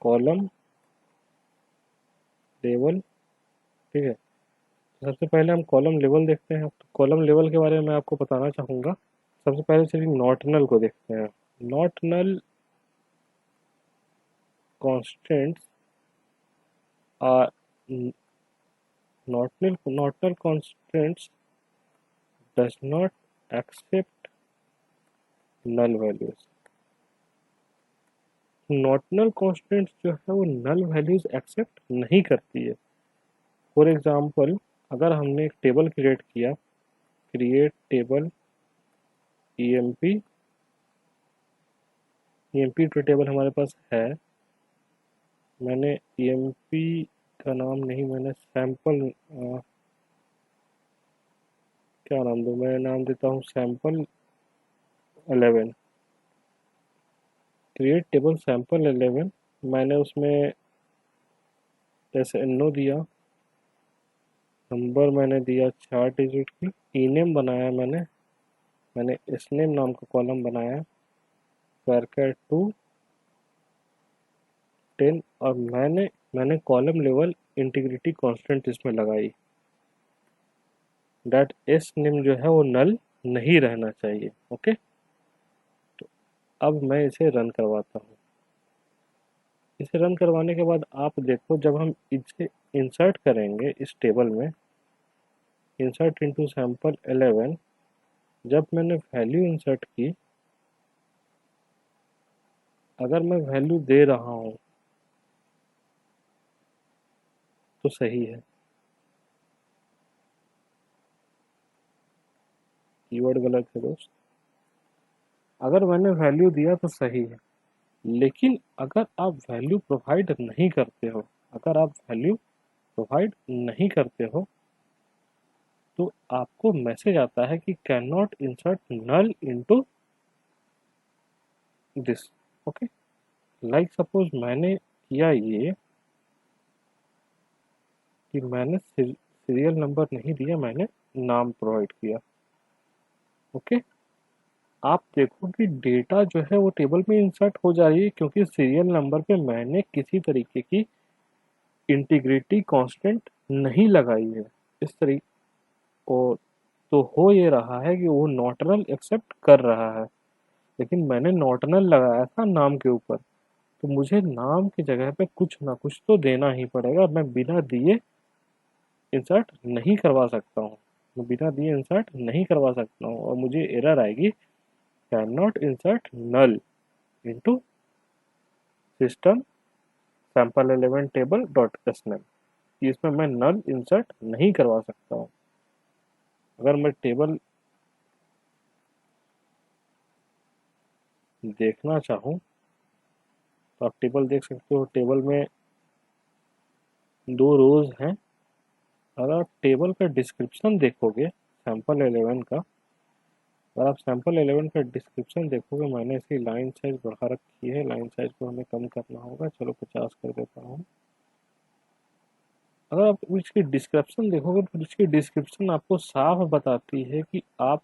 Column level, ठीक है। तो सबसे पहले हम कॉलम लेवल देखते हैं। तो कॉलम लेवल के बारे में मैं आपको बताना चाहूँगा। सबसे पहले चलिए नॉट नल को देखते हैं। Not null constants are not null constants does not accept null values. Not null constants जो है वो नल वैल्यूज एक्सेप्ट नहीं करती है। फॉर एग्जांपल, अगर हमने एक टेबल क्रिएट किया, create table EMP, EMP two table हमारे पास है। मैंने ईएमपी का नाम नहीं, मैंने सैंपल, क्या नाम दूँ, मैं नाम देता हूँ सैंपल 11। क्रिएट टेबल सैंपल 11, मैंने उसमें जैसे एनो दिया, नंबर मैंने दिया 4 डिजिट की, ई नेम बनाया मैंने एस नेम नाम का कॉलम बनाया, वर्कर 2 10, और मैंने कॉलम लेवल इंटीग्रिटी कांस्टेंट इसमें लगाई, डैट एस नेम जो है वो नल नहीं रहना चाहिए। ओके, तो अब मैं इसे रन करवाता हूँ। इसे रन करवाने के बाद आप देखो, जब हम इसे इंसर्ट करेंगे इस टेबल में, इंसर्ट इनटू सैंपल 11, जब मैंने वैल्यू इंसर्ट की, अगर मैं वैल्यू दे रहा हूँ तो सही है, कीवर्ड गलत है दोस्त। अगर मैंने वैल्यू दिया तो सही है, लेकिन अगर आप वैल्यू प्रोवाइड नहीं करते हो, अगर आप वैल्यू प्रोवाइड नहीं करते हो तो आपको मैसेज आता है कि can not insert null into this. Okay, like suppose मैंने किया ये कि मैंने सीरियल नंबर नहीं दिया, मैंने नाम प्रोवाइड किया। ओके, आप देखो कि डेटा जो है वो टेबल में इंसर्ट हो जा रही है, क्योंकि सीरियल नंबर पे मैंने किसी तरीके की इंटीग्रिटी कांस्टेंट नहीं लगाई है। इस तरीके और तो हो ये रहा है कि वो नॉटनल एक्सेप्ट कर रहा है, लेकिन मैंने नॉटनल लगाया था नाम के ऊपर, तो मुझे नाम की जगह पे कुछ ना कुछ तो देना ही पड़ेगा। मैं बिना दिए इंसर्ट नहीं करवा सकता हूँ, मैं बिना दिए इंसर्ट नहीं करवा सकता हूँ, और मुझे एरर आएगी, can not insert null into system sample 11 table dot S name. इसमें मैं नल इंसर्ट नहीं करवा सकता हूँ। अगर मैं टेबल देखना चाहूँ तो आप टेबल देख सकते हो। टेबल में 2 रोज हैं। अगर आप टेबल का डिस्क्रिप्शन देखोगे सैंपल 11 का, अगर आप सैंपल 11 का डिस्क्रिप्शन देखोगे, मैंने इसकी लाइन साइज बढ़ा रखी है, लाइन साइज को हमें कम करना होगा, चलो 50 कर देता हूँ। अगर आप इसकी डिस्क्रिप्शन देखोगे तो इसकी डिस्क्रिप्शन आपको साफ बताती है कि आप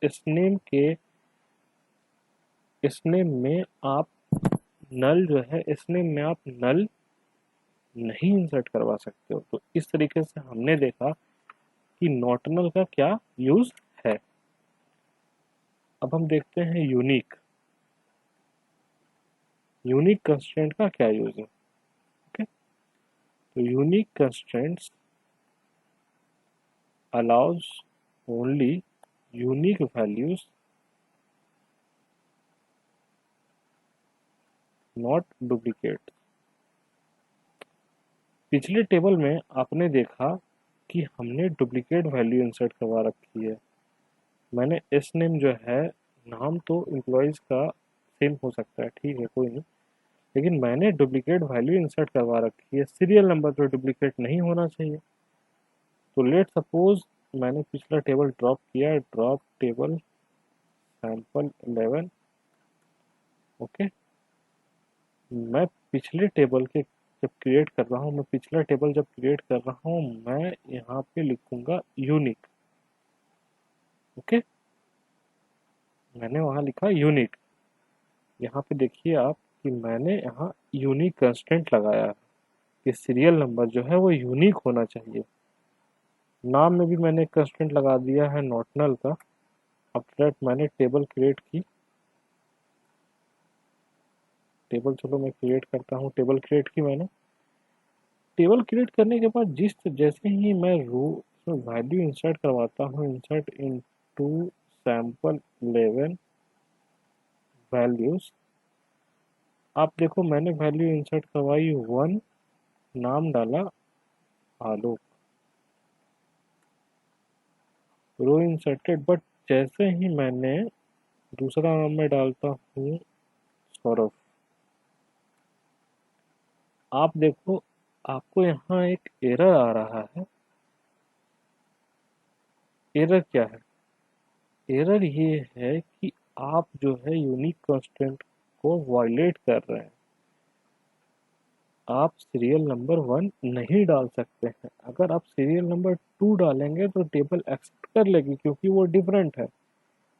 इस नेम के इस नेम में आप नल जो है, इस नेम में आप नल नहीं इंसर्ट करवा सकते हो। तो इस तरीके से हमने देखा कि नॉटनल का क्या यूज है। अब हम देखते हैं यूनिक। यूनिक कंस्ट्रेंट का क्या यूज है। ओके, तो unique constraints allows only unique values, not duplicate। पिछले टेबल में आपने देखा कि हमने डुप्लीकेट वैल्यू इंसर्ट करवा रखी है। मैंने एस नेम जो है, नाम तो एम्प्लॉयज़ का सेम हो सकता है, ठीक है कोई नहीं, लेकिन मैंने डुप्लीकेट वैल्यू इंसर्ट करवा रखी है। सीरियल नंबर तो डुप्लीकेट नहीं होना चाहिए। तो लेट सपोज मैंने पिछला टेबल ड्रॉप किया, ड्रॉप टेबल सैंपल 11। ओके, मैं पिछले टेबल के जब क्रिएट कर रहा हूँ, मैं पिछला टेबल जब क्रिएट कर रहा हूँ, मैं यहाँ पे लिखूंगा यूनिक। ओके, मैंने वहाँ लिखा यूनिक। यहाँ पे देखिए आप कि मैंने यहाँ यूनिक कंस्टेंट लगाया है कि सीरियल नंबर जो है वो यूनिक होना चाहिए। नाम में भी मैंने कंस्टेंट लगा दिया है नॉट नल का। आफ्टर दैट मैंने टेबल क्रिएट की। टेबल चलो मैं क्रिएट करता हूँ। टेबल क्रिएट की मैंने। टेबल क्रिएट करने के बाद जैसे ही मैं रो वैल्यू इंसर्ट करवाता हूँ, इंसर्ट इनटू सैंपल 11 वैल्यूज, आप देखो मैंने वैल्यू इंसर्ट करवाई 1, नाम डाला आलोक, रो इंसर्टेड। बट जैसे ही मैंने दूसरा नाम में डालता हूँ सौरभ, आप देखो आपको यहाँ एक एरर आ रहा है। एरर क्या है? एरर ये है कि आप जो है यूनिक कांस्टेंट को वायलेट कर रहे हैं। आप सीरियल नंबर 1 नहीं डाल सकते हैं। अगर आप सीरियल नंबर 2 डालेंगे तो टेबल एक्सेप्ट कर लेगी क्योंकि वो डिफरेंट है,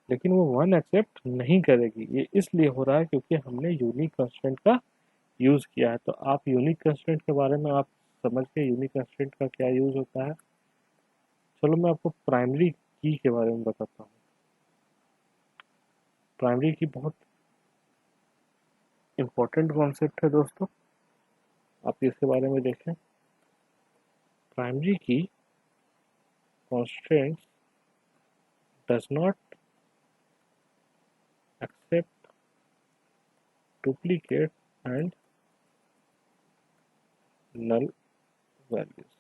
लेकिन वो 1 एक्सेप्ट नहीं करेगी। ये इसलिए हो रहा है क्योंकि हमने यूनिक कांस्टेंट का यूज़ किया है। तो आप यूनिक कांस्टेंट के बारे में आप समझ के यूनिक कांस्टेंट का क्या यूज़ होता है। चलो मैं आपको प्राइमरी की के बारे में बताता हूँ। प्राइमरी की बहुत इंपॉर्टेंट कॉन्सेप्ट है दोस्तों, आप इसके बारे में देखें। प्राइमरी की constraints does not accept duplicate and null values।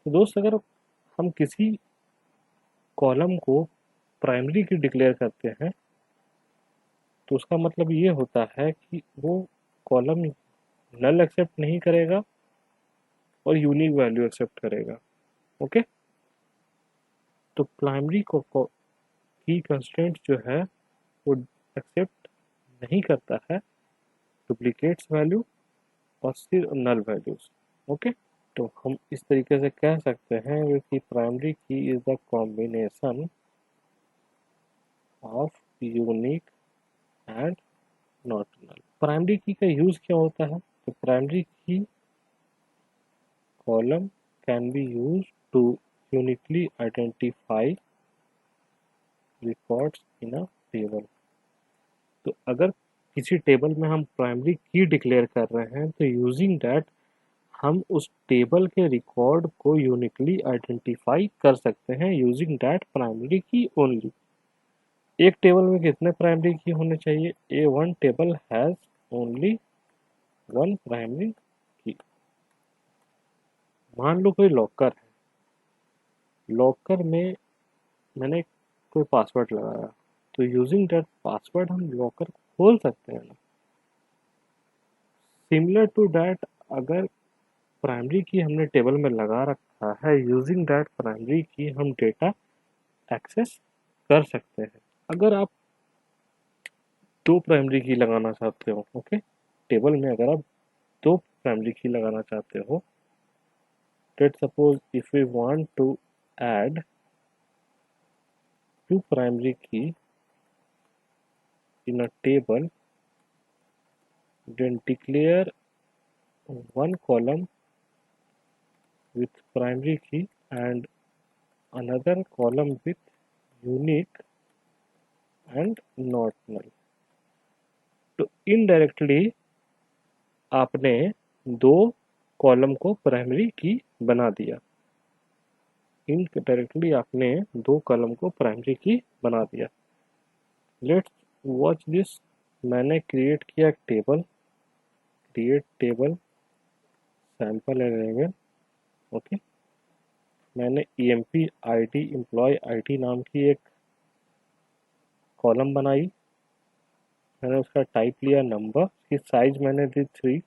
तो दोस्त अगर हम किसी कॉलम को प्राइमरी की डिक्लेयर करते हैं तो उसका मतलब ये होता है कि वो कॉलम नल एक्सेप्ट नहीं करेगा और यूनिक वैल्यू एक्सेप्ट करेगा। ओके, तो प्राइमरी की कंस्ट्रेंट जो है वो एक्सेप्ट नहीं करता है डुप्लीकेट्स वैल्यू और सिर्फ नल वैल्यूज। ओके, तो हम इस तरीके से कह सकते हैं कि primary key is the combination of unique and not null. Primary key का यूज क्या होता है? तो primary key column can be use to uniquely identify records in a table. तो अगर किसी टेबल में हम प्राइमरी की डिक्लेयर कर रहे हैं तो यूजिंग दैट हम उस टेबल के रिकॉर्ड को यूनिकली आइडेंटिफाई कर सकते हैं using that primary key only. एक टेबल में कितने प्राइमरी की होने चाहिए? A one table has only one primary key. मान लो कोई लॉकर है, लॉकर में मैंने कोई पासवर्ड लगाया, तो यूजिंग दैट पासवर्ड हम लॉकर खोल सकते हैं ना। सिमिलर टू दैट, अगर प्राइमरी की हमने टेबल में लगा रखा है, यूजिंग दैट प्राइमरी की हम डेटा एक्सेस कर सकते हैं। अगर आप दो प्राइमरी की लगाना चाहते हो, ओके, टेबल में अगर आप दो प्राइमरी की लगाना चाहते हो, let's suppose if we want to add two primary key in a table, then declare one column with primary key and another column with unique and not null। तो indirectly आपने दो कॉलम को primary की बना दिया। Indirectly आपने दो column को प्राइमरी की बना दिया। Let's watch this. मैंने क्रिएट किया table, create table sample 11। Okay, मैंने EMP ID एम्प्लॉय ID नाम की एक कॉलम बनाई। मैंने उसका टाइप लिया नंबर, की साइज मैंने दी 3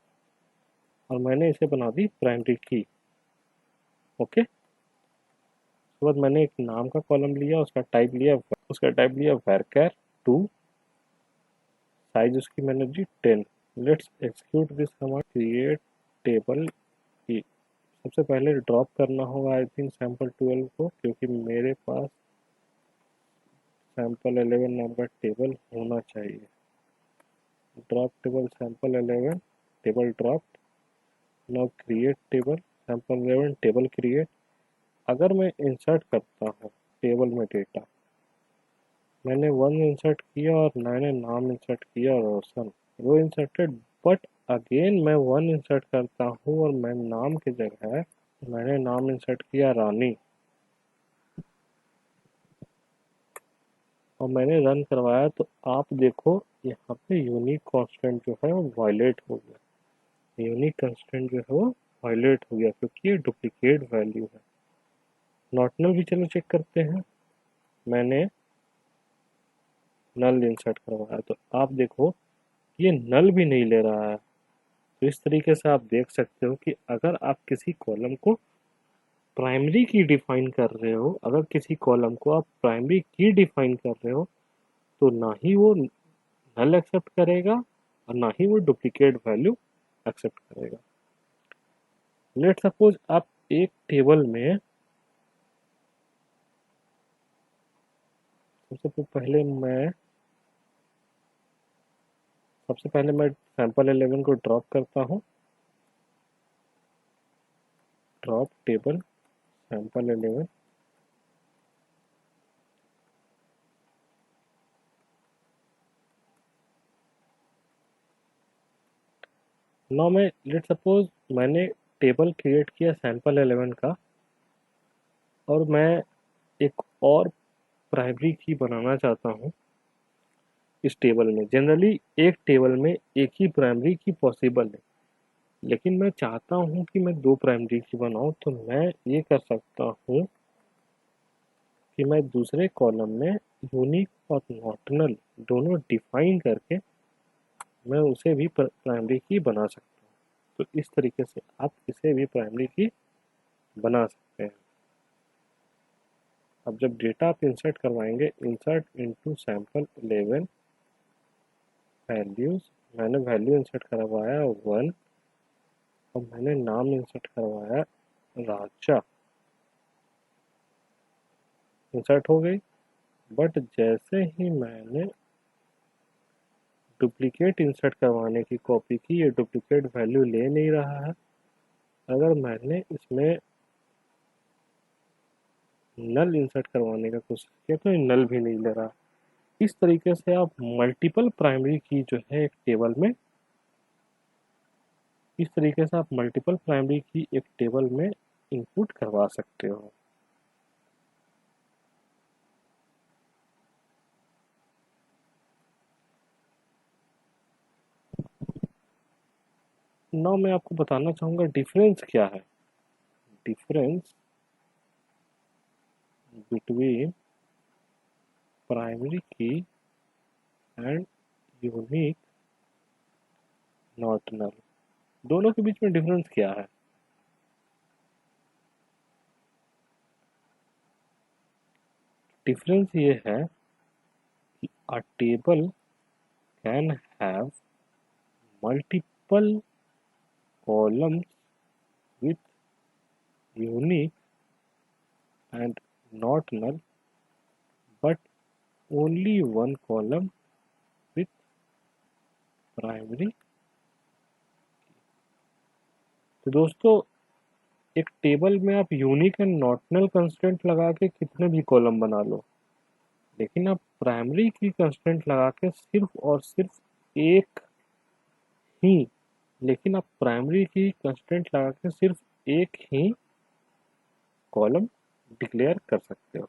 और मैंने इसे बना दी प्राइमरी की। ओके, उसके बाद मैंने एक नाम का कॉलम लिया, उसका टाइप लिया varchar 2, साइज उसकी मैंने दी 10। Let's execute this command, create table की। सबसे पहले ड्रॉप करना होगा आई थिंक सैंपल 12 को, क्योंकि मेरे पास सैंपल 11 नाम का टेबल होना चाहिए। Drop table sample 11 table drop. Now create table sample 11 table create. अगर मैं इंसर्ट करता हूँ टेबल में डेटा, मैंने 1 इंसर्ट किया और मैंने नाम इंसर्ट किया रोशन, वो इंसर्टेड, बट अगेन मैं 1 इंसर्ट करता हूँ और मैं नाम की जगह मैंने नाम इंसर्ट किया रानी, और मैंने रन करवाया, तो आप देखो यहाँ पे यूनिक कांस्टेंट जो है वो वायलेट हो गया। यूनिक कांस्टेंट जो है वो वायलेट हो गया क्योंकि ये डुप्लीकेट वैल्यू है। नॉट नल भी चलो चेक करते हैं। मैंने नल इंसर्ट करवाया तो आप देखो ये नल भी नहीं ले रहा है। तो इस तरीके से आप देख सकते हो कि अगर आप किसी कॉलम को प्राइमरी की डिफाइन कर रहे हो, अगर किसी कॉलम को आप प्राइमरी की डिफाइन कर रहे हो, तो ना ही वो नल एक्सेप्ट करेगा और ना ही वो डुप्लीकेट वैल्यू एक्सेप्ट करेगा। लेट सपोज आप एक टेबल में सबसे पहले मैं सैंपल 11 को ड्रॉप करता हूँ। Drop table sample 11। नाउ मैं लेट सपोज मैंने टेबल क्रिएट किया सैंपल 11 का, और मैं एक और प्राइमरी की बनाना चाहता हूँ इस टेबल में। जनरली एक टेबल में एक ही प्राइमरी की पॉसिबल है, लेकिन मैं चाहता हूँ कि मैं 2 प्राइमरी की बनाऊँ, तो मैं ये कर सकता हूँ कि मैं दूसरे कॉलम में यूनिक और नॉर्टनल दोनों डिफाइन करके मैं उसे भी प्राइमरी की बना सकता हूँ। तो इस तरीके से आप इसे भी प्राइमरी की बना सकते हैं। अब जब डेटा आप इंसर्ट करवाएंगे, इंसर्ट इनटू सैंपल 11 वैल्यूज, मैंने वैल्यू इंसर्ट करवाया 1 और मैंने नाम इंसर्ट करवाया राजा। इंसर्ट हो गई, बट जैसे ही मैंने डुप्लीकेट इंसर्ट करवाने की कॉपी की, ये डुप्लीकेट वैल्यू ले नहीं रहा है। अगर मैंने इसमें नल इंसर्ट करवाने का कोशिश किया तो ये नल भी नहीं ले रहा। इस तरीके से आप मल्टीपल प्राइमरी की जो है एक टेबल में, इस तरीके से आप मल्टीपल प्राइमरी की एक टेबल में इनपुट करवा सकते हो। नाउ मैं आपको बताना चाहूँगा डिफरेंस क्या है। डिफरेंस बिटवीन प्राइमरी की एंड यूनिक नॉट नल, दोनों के बीच में डिफरेंस क्या है। डिफरेंस ये है कि a table can have multiple columns with unique and not null, but only one column with primary। तो दोस्तों एक टेबल में आप unique and not null constant लगा के कितने भी कॉलम बना लो, लेकिन आप प्राइमरी की कंस्टेंट लगा के सिर्फ और सिर्फ एक ही, लेकिन आप प्राइमरी की कंस्टेंट लगा के सिर्फ एक ही कॉलम डिक्लेयर कर सकते हो।